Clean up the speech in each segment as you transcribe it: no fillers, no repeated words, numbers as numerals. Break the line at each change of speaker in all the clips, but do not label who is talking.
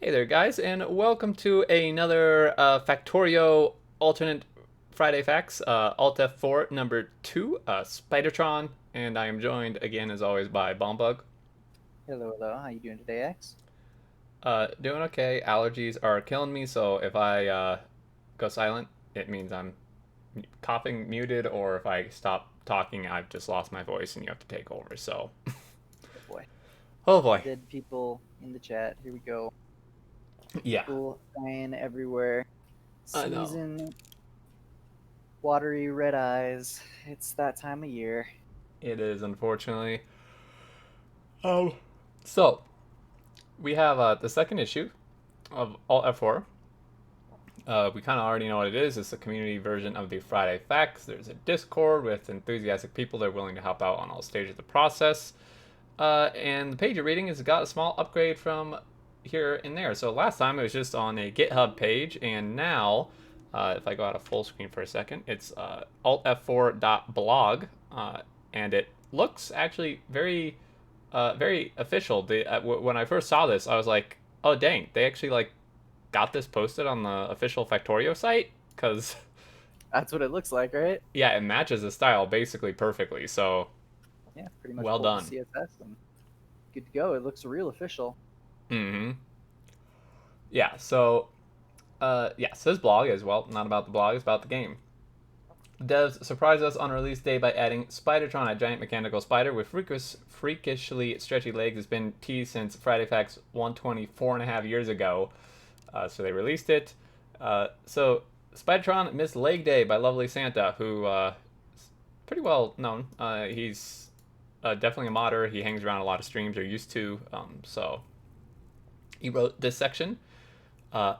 Hey there, guys, and welcome to another Factorio alternate Friday Facts, Alt-F4 number 2, Spidertron, and I am joined again, as always, by Bombug.
Hello, hello. How you doing today, X?
Doing okay. Allergies are killing me, so if I go silent, it means I'm coughing, muted, or if I stop talking, I've just lost my voice and you have to take over. So,
Oh boy.
oh boy.
Dead people in the chat. Here we go.
Yeah,
People dying everywhere.
I know.
Sneezing, watery red eyes. It's that time of year.
It is, unfortunately. Oh. So, we have the second issue of Alt-F4. We kind of already know what it is. It's a community version of the Friday Facts. There's a Discord with enthusiastic people that are willing to help out on all stages of the process. And the page you're reading has got a small upgrade from here and there. So last time it was just on a GitHub page, and now, if I go out of full screen for a second, it's altf4.blog, and it looks actually very official. When I first saw this, I was like, oh dang, they actually like got this posted on the official Factorio site because
That's what it looks like, right?
yeah, it matches the style basically perfectly. So
Yeah, pretty much
well
pulled the
done.
CSS and good to go. It looks real official.
Mm-hmm. Yeah. So yes, his blog is well not about the blog, it's about the game. Devs surprised us on release day by adding Spidertron, a giant mechanical spider with freakishly stretchy legs. It's been teased since Friday Facts 124 and a half years ago. So they released it. So Spidertron missed Leg Day by Lovely Santa, who is pretty well known. He's definitely a modder. He hangs around a lot of streams, or used to. So he wrote this section. Uh,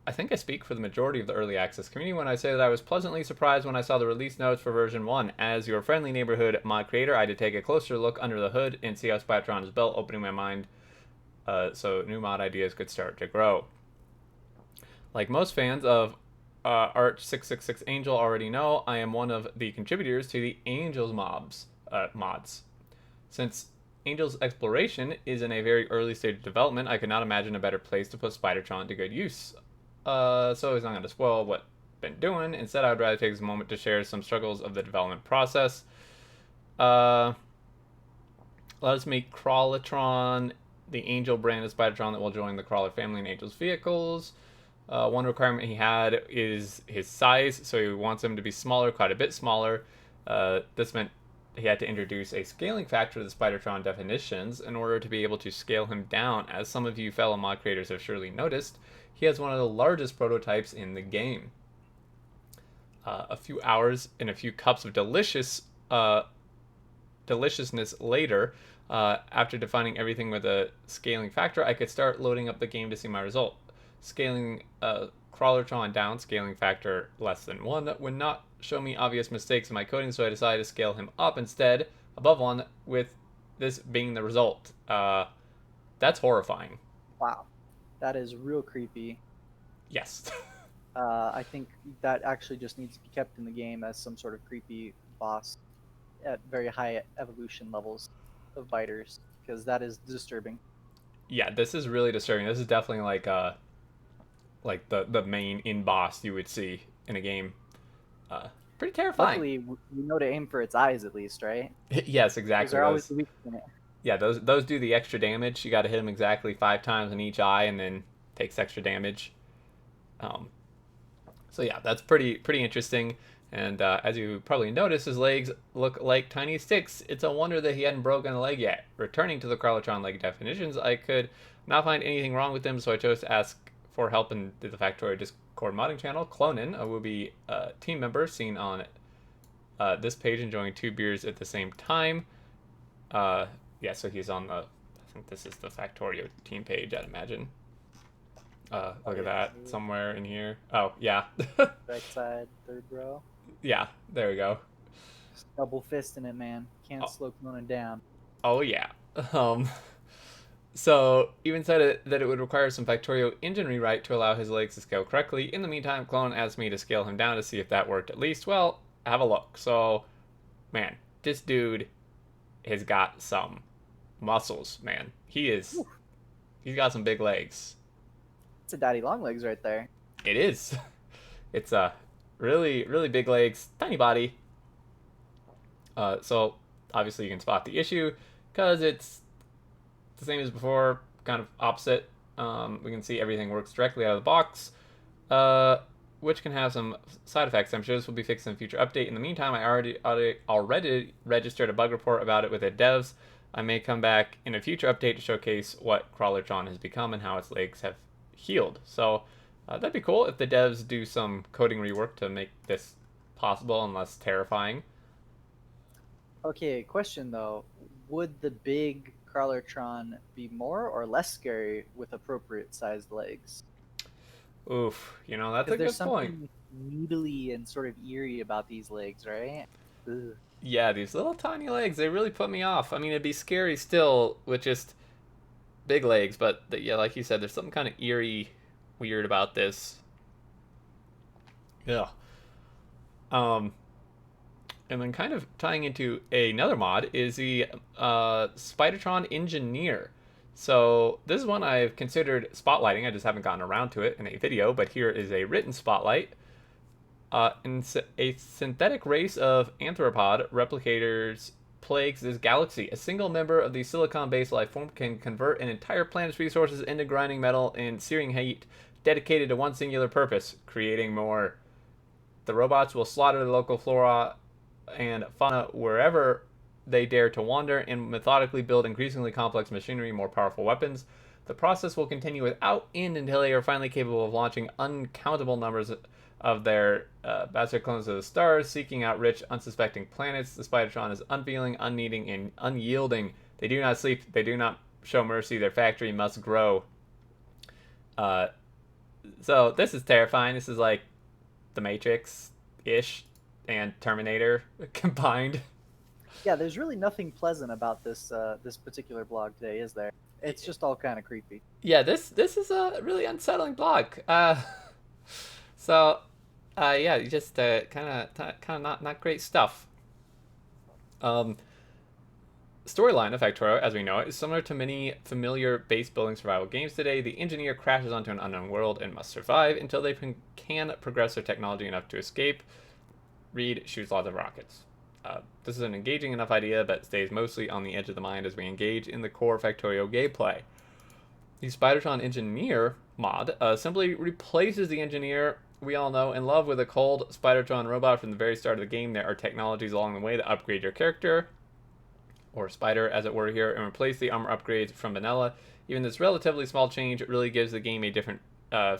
I think I speak for the majority of the early access community when I say that I was pleasantly surprised when I saw the release notes for version 1. As your friendly neighborhood mod creator, I had to take a closer look under the hood and see how Spidertron is built, opening my mind so new mod ideas could start to grow. Like most fans of Arch 666 Angel already know, I am one of the contributors to the Angels mods. Since Angel's exploration is in a very early stage of development, I could not imagine a better place to put Spidertron to good use. So he's not going to spoil what I've been doing. Instead, I would rather take this moment to share some struggles of the development process. Uh, Let us make Crawlatron the Angel brand of Spidertron that will join the Crawler family in Angel's vehicles. One requirement he had is his size, so he wants him to be smaller, quite a bit smaller. This meant he had to introduce a scaling factor to the Spidertron definitions in order to be able to scale him down. As some of you fellow mod creators have surely noticed, he has one of the largest prototypes in the game. A few hours and a few cups of deliciousness later, after defining everything with a scaling factor, I could start loading up the game to see my result. Scaling Crawlertron down, scaling factor less than 1, would not show me obvious mistakes in my coding, so I decided to scale him up instead, above 1, with this being the result. That's horrifying.
Wow. That is real creepy.
Yes.
I think that actually just needs to be kept in the game as some sort of creepy boss at very high evolution levels of biters, because that is disturbing.
Yeah, this is really disturbing. This is definitely like the main in boss you would see in a game. Uh, Pretty terrifying.
Luckily, we know to aim for its eyes at least, right?
Yes,
Those
exactly.
are always
Those
the weakest in it.
Yeah, those do the extra damage. You got to hit them exactly 5 times in each eye, and then takes extra damage. Um, so yeah, that's pretty interesting. And as you probably noticed, his legs look like tiny sticks. It's a wonder that he hadn't broken a leg yet. Returning to the Crawlertron leg definitions, I could not find anything wrong with them, so I chose to ask for help in the Factorio Discord modding channel. Clonin, a Wooby team member, seen on this page enjoying 2 beers at the same time. Uh, yeah, so he's on the. I think this is the Factorio team page, I'd imagine.
Oh
Look at
yeah,
that
here,
somewhere in here. Oh yeah,
right side, third row.
yeah. There we go.
Just double fisting it, man. Can't
Oh,
slow Conan down.
oh yeah. Um, so even said that it would require some Factorio engine rewrite to allow his legs to scale correctly. In the meantime, Clone asked me to scale him down to see if that worked at least. Well, have a look. So, man, this dude has got some muscles, man. He is
Whew.
He's got some big legs.
It's a daddy long legs right there.
It is. It's a really, really big legs, tiny body. So obviously you can spot the issue because it's the same as before, kind of opposite. We can see everything works directly out of the box, uh, which can have some side effects. I'm sure this will be fixed in a future update. In the meantime, I already registered a bug report about it with the devs. I may come back in a future update to showcase what Crawlertron has become and how its legs have healed. So that'd be cool if the devs do some coding rework to make this possible and less terrifying.
Okay, question though. Would the big Crawlertron be more or less scary with appropriate sized legs?
Oof, that's
Because
a
there's
good point.
something needly and sort of eerie about these legs, right? Ugh.
Yeah, these little tiny legs, they really put me off. I mean, it'd be scary still with just big legs, but yeah, like you said, there's something kind of eerie, weird about this. Yeah. Um, and then kind of tying into another mod is the Spidertron Engineer. So this is one I've considered spotlighting. I just haven't gotten around to it in a video, but here is a written spotlight. In a synthetic race of anthropod replicators plagues this galaxy. A single member of the silicon-based life form can convert an entire planet's resources into grinding metal and searing heat dedicated to one singular purpose, creating more. The robots will slaughter the local flora and fauna wherever they dare to wander and methodically build increasingly complex machinery, more powerful weapons. The process will continue without end until they are finally capable of launching uncountable numbers of their bastard clones of the stars, seeking out rich, unsuspecting planets. The Spidertron is unfeeling, unneeding, and unyielding. They do not sleep. They do not show mercy. Their factory must grow. Uh, so this is terrifying. This is like the Matrix-ish and Terminator combined.
Yeah, there's really nothing pleasant about this particular blog today, is there? It's just all kind of creepy.
Yeah, this is a really unsettling blog. So yeah, just kind of not great stuff. Um, Storyline of Factorio, as we know it, is similar to many familiar base building survival games today. The engineer crashes onto an unknown world and must survive until they can progress their technology enough to escape. Reed shoots lots of rockets. This is an engaging enough idea, but stays mostly on the edge of the mind as we engage in the core Factorio gameplay. The Spidertron Engineer mod simply replaces the engineer we all know and love with a cold Spidertron robot from the very start of the game. There are technologies along the way that upgrade your character, or Spider as it were here, and replace the armor upgrades from vanilla. Even this relatively small change really gives the game a different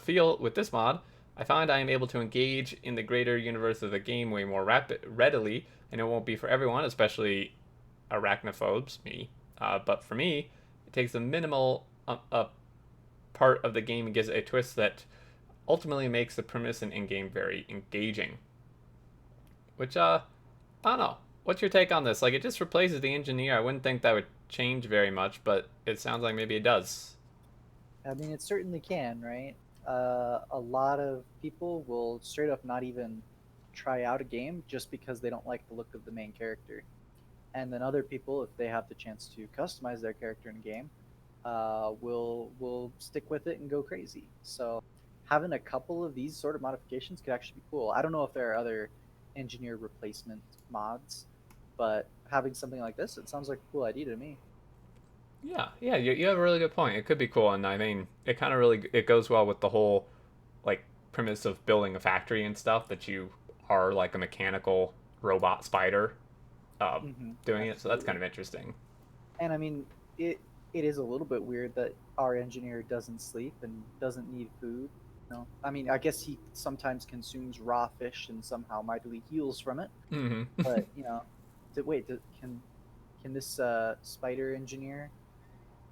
feel. With this mod, I find I am able to engage in the greater universe of the game way more readily, and it won't be for everyone, especially arachnophobes, me. But for me, it takes a minimal part of the game and gives it a twist that ultimately makes the premise and in-game very engaging. Which, I don't know. What's your take on this? Like, it just replaces the engineer. I wouldn't think that would change very much, but it sounds like maybe it does.
I mean, it certainly can, right? A lot of people will straight up not even try out a game just because they don't like the look of the main character. And then other people, if they have the chance to customize their character in a game, will stick with it and go crazy. So having a couple of these sort of modifications could actually be cool. I don't know if there are other engineer replacement mods, but having something like this, it sounds like a cool idea to me.
Yeah, you have a really good point. It could be cool, and I mean, it kind of really it goes well with the whole like premise of building a factory and stuff that you are like a mechanical robot spider doing it. So that's kind
Absolutely.
of interesting.
And I mean, it is a little bit weird that our engineer doesn't sleep and doesn't need food. I mean, I guess he sometimes consumes raw fish and somehow mightily heals from it.
Hmm.
But wait, can this spider engineer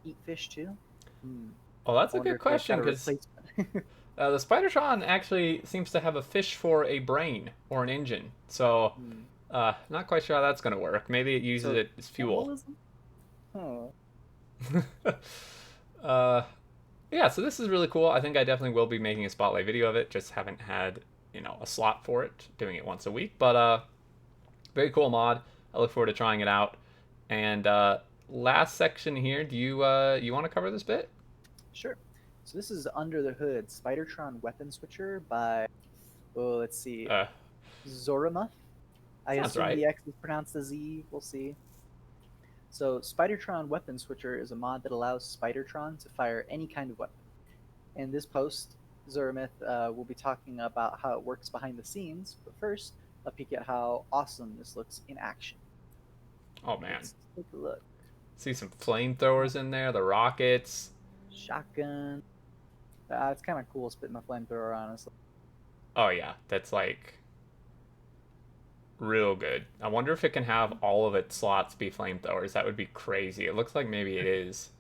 eat fish too? Hmm.
Well, that's
I
a
wonder
good
if they've
question
got a
because
replacement.
the Spidertron actually seems to have a fish for a brain or an engine. So,
Hmm.
not quite sure how that's going to work. Maybe it uses
So
it as fuel.
cannibalism? Oh.
uh, yeah, so this is really cool. I think I definitely will be making a spotlight video of it. Just haven't had a slot for it, doing it once a week. But very cool mod. I look forward to trying it out. And last section here, do you want to cover this bit?
Sure. So this is Under the Hood Spidertron Weapon Switcher by, oh, let's see,
Uh,
Zoramuth. I
sounds
assume
right.
the X is pronounced a Z. We'll see. So Spidertron Weapon Switcher is a mod that allows Spidertron to fire any kind of weapon. In this post, Zoramuth will be talking about how it works behind the scenes, but first, a peek at how awesome this looks in action.
Oh man,
Let's take a look.
see some flamethrowers in there, the rockets.
Shotgun. It's kind of cool spitting the flamethrower, honestly.
Oh yeah, that's like real good. I wonder if it can have all of its slots be flamethrowers. That would be crazy. It looks like maybe it is.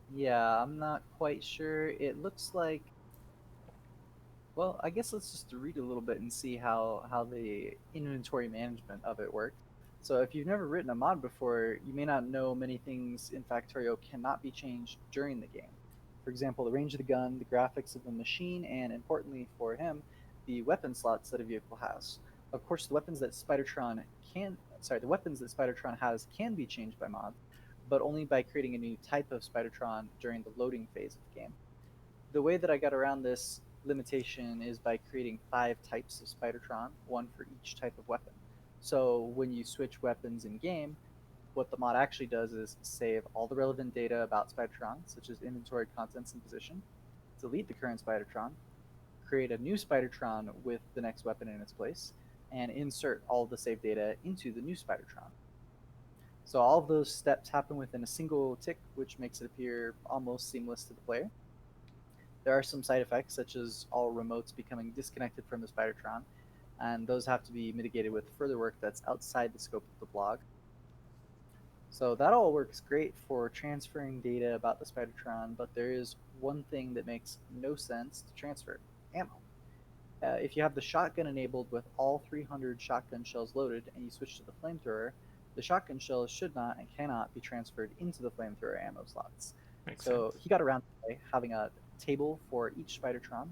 Yeah, I'm not quite sure. It looks like, well, I guess let's just read a little bit and see how the inventory management of it works. So if you've never written a mod before, you may not know many things in Factorio cannot be changed during the game. For example, the range of the gun, the graphics of the machine, and importantly for him, the weapon slots that a vehicle has. Of course, the weapons that the weapons that Spidertron has can be changed by mods, but only by creating a new type of Spidertron during the loading phase of the game. The way that I got around this limitation is by creating 5 types of Spidertron, one for each type of weapon. So when you switch weapons in game, what the mod actually does is save all the relevant data about Spidertron, such as inventory contents and position, delete the current Spidertron, create a new Spidertron with the next weapon in its place, and insert all the saved data into the new Spidertron. So all of those steps happen within a single tick, which makes it appear almost seamless to the player. There are some side effects, such as all remotes becoming disconnected from the Spidertron, and those have to be mitigated with further work that's outside the scope of the blog. So that all works great for transferring data about the Spidertron, but there is one thing that makes no sense to transfer: ammo. If you have the shotgun enabled with all 300 shotgun shells loaded and you switch to the flamethrower, the shotgun shells should not and cannot be transferred into the flamethrower ammo slots.
Makes
So
sense.
he got around by having a table for each Spidertron.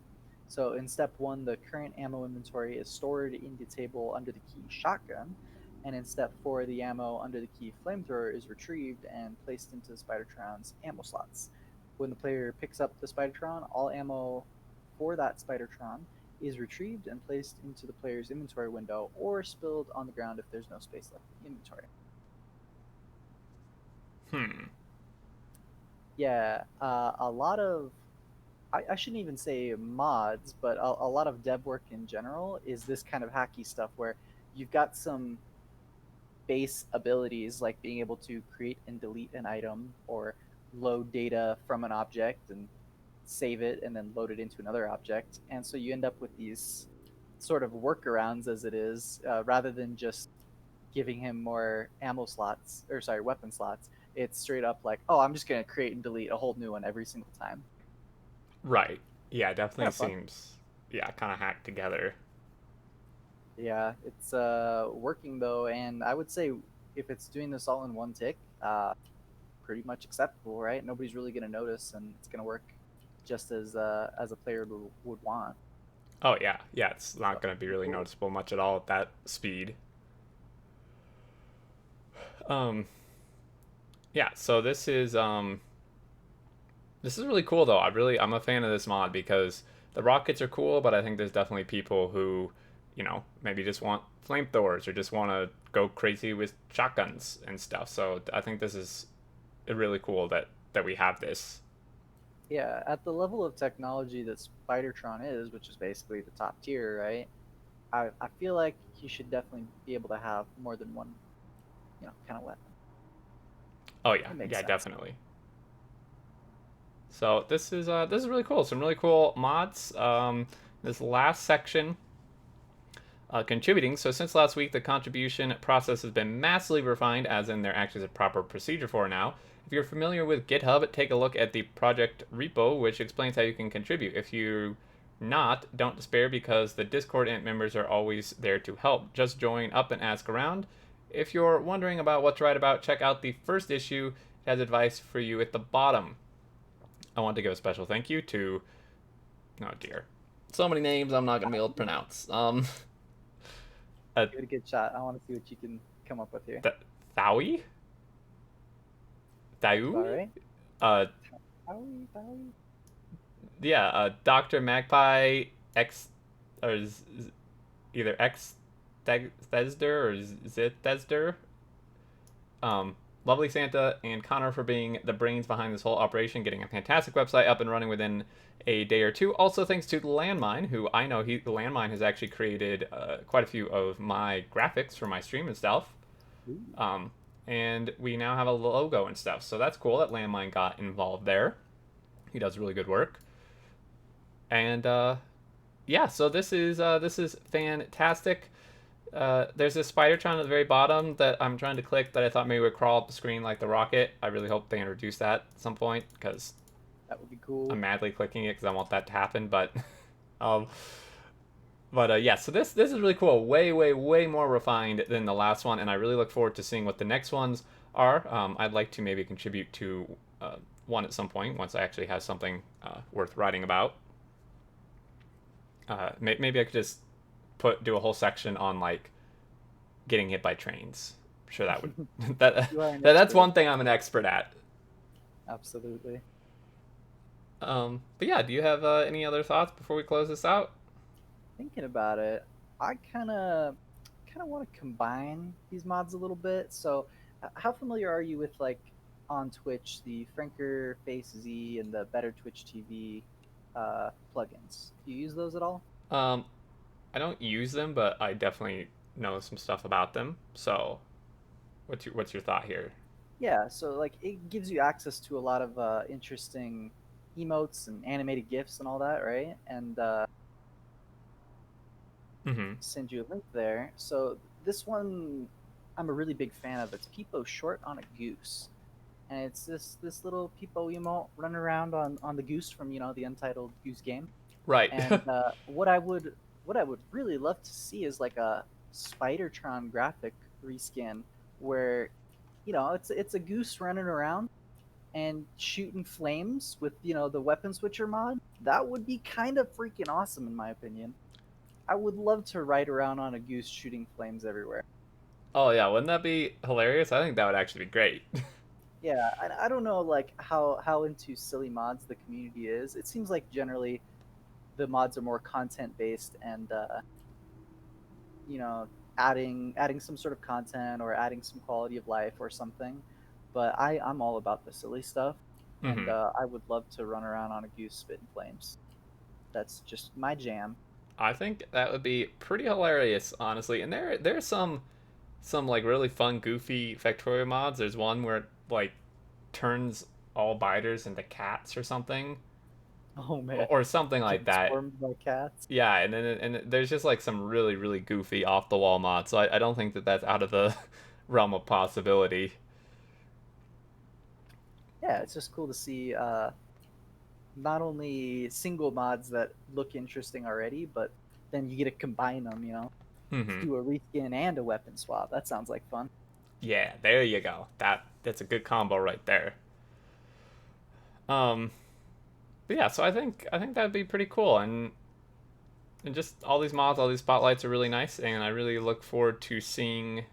So in step 1, the current ammo inventory is stored in the table under the key shotgun, and in step 4, the ammo under the key flamethrower is retrieved and placed into the Spidertron's ammo slots. When the player picks up the Spidertron, all ammo for that Spidertron is retrieved and placed into the player's inventory window or spilled on the ground if there's no space left in the inventory.
Hmm.
Yeah, a lot of, I shouldn't even say mods, but a lot of dev work in general is this kind of hacky stuff where you've got some base abilities like being able to create and delete an item or load data from an object and save it and then load it into another object. And so you end up with these sort of workarounds as it is, rather than just giving him more ammo slots, or sorry, weapon slots. It's straight up like, oh, I'm just going to create and delete a whole new one every single time.
Right. Yeah,
Kind
definitely
of fun.
seems yeah, kind of hacked together.
Yeah, it's working though, and I would say if it's doing this all in one tick, pretty much acceptable, right? Nobody's really going to notice, and it's going to work just as a player would want.
Oh yeah, yeah. It's
So
not going to be
pretty
really
cool.
noticeable much at all at that speed. Um. Yeah. So this is really cool though. I'm a fan of this mod because the rockets are cool, but I think there's definitely people who, maybe just want flamethrowers or just want to go crazy with shotguns and stuff. So I think this is really cool that we have this.
Yeah, at the level of technology that Spidertron is, which is basically the top tier, right? I feel like he should definitely be able to have more than one, kind of weapon.
Oh yeah,
It makes
yeah,
sense.
definitely. So this is really cool. Some really cool mods. This last section, contributing. So since last week, the contribution process has been massively refined, as in there actually is a proper procedure for it now. If you're familiar with GitHub, take a look at the project repo, which explains how you can contribute. If you're not, don't despair because the Discord members are always there to help. Just join up and ask around. If you're wondering about what to write about, check out the first issue. It has advice for you at the bottom. I want to give a special thank you to, oh dear, so many names I'm not going to be able to pronounce. Uh,
Give it a good shot. I want to see what you can come up with here.
Th- Thaui?
All
Thaui?
right.
Uh,
Bowie, Bowie.
Yeah, Dr. Magpie X, or either X Thesder or Zit Thesder. Um, Lovely Santa and Connor for being the brains behind this whole operation, getting a fantastic website up and running within a day or two. Also, thanks to Landmine, who I know the Landmine has actually created quite a few of my graphics for my stream and stuff.
Ooh.
Um, and we now have a logo and stuff, so that's cool that Landmine got involved there. He does really good work. And yeah, so this is fantastic. There's this Spidertron at the very bottom that I'm trying to click that I thought maybe would crawl up the screen like the rocket. I really hope they introduce that at some point because
That would be cool.
I'm madly clicking it because I want that to happen. Um, yeah. So this is really cool. Way way more refined than the last one, and I really look forward to seeing what the next ones are. I'd like to maybe contribute to one at some point once I actually have something worth writing about. Maybe I could just do a whole section on like getting hit by trains. I'm sure that would
You are an
that's
expert.
one thing I'm an expert at.
Absolutely.
But yeah, do you have any other thoughts before we close this out?
Thinking about it, I kind of want to combine these mods a little bit. So, how familiar are you with like on Twitch the Franker Face Z and the Better Twitch TV plugins? Do you use those at all?
Um, I don't use them, but I definitely know some stuff about them. So, what's your thought here?
Yeah, so like it gives you access to a lot of interesting emotes and animated GIFs and all that, right? And
Mm-hmm.
send you a link there. So this one, I'm a really big fan of. It's Peepo short on a goose, and it's this little Peepo emote running around on the goose from the Untitled Goose Game.
Right.
And what I would really love to see is like a Spidertron graphic reskin where it's a goose running around and shooting flames with the weapon switcher mod. That would be kind of freaking awesome in my opinion. I would love to ride around on a goose shooting flames everywhere.
Oh yeah, wouldn't that be hilarious? I think that would actually be great.
Yeah, I don't know like how into silly mods the community is. It seems like generally the mods are more content based and you know adding some sort of content or adding some quality of life or something. But I'm all about the silly stuff, and
Mm-hmm.
I would love to run around on a goose spitting flames. That's just my jam.
I think that would be pretty hilarious, honestly. And there's some like really fun, goofy Factorio mods. There's one where it like turns all biters into cats or something,
Oh man,
or something like that.
transformed by cats.
Yeah, and there's just like some really goofy off the wall mods. So I don't think that that's out of the realm of possibility.
Yeah, it's just cool to see not only single mods that look interesting already, but then you get to combine them.
Hmm.
Do a reskin and a weapon swap. That sounds like fun.
Yeah, there you go. That's a good combo right there. Um, but yeah, so I think that'd be pretty cool, and just all these mods, all these spotlights are really nice, and I really look forward to seeing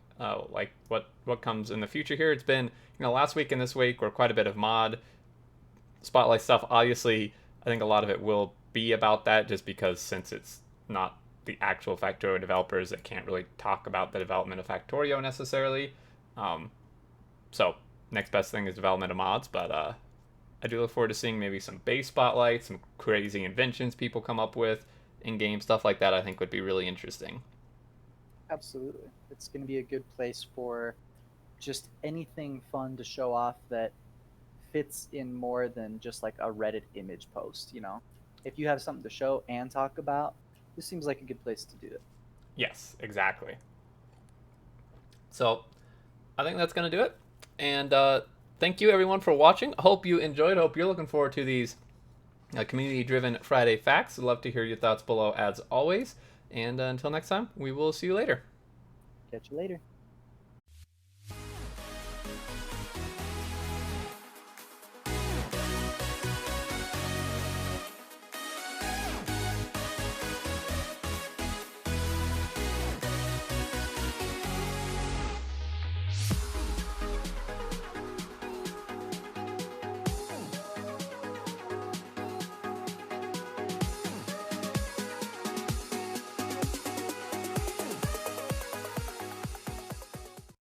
like what comes in the future here. It's been last week and this week were quite a bit of mod spotlight stuff. Obviously, I think a lot of it will be about that, just because since it's not the actual Factorio developers, it can't really talk about the development of Factorio necessarily. Um, so next best thing is development of mods, but I do look forward to seeing maybe some base spotlights, some crazy inventions people come up with in game stuff like that. I think would be really interesting.
Absolutely, it's going to be a good place for just anything fun to show off that fits in more than just like a Reddit image post. If you have something to show and talk about, this seems like a good place to do it.
Yes, exactly. So I think that's gonna do it. And thank you everyone for watching. Hope you enjoyed. Hope you're looking forward to these community-driven Friday facts. I'd love to hear your thoughts below as always. And until next time, we will see you later.
Catch you later.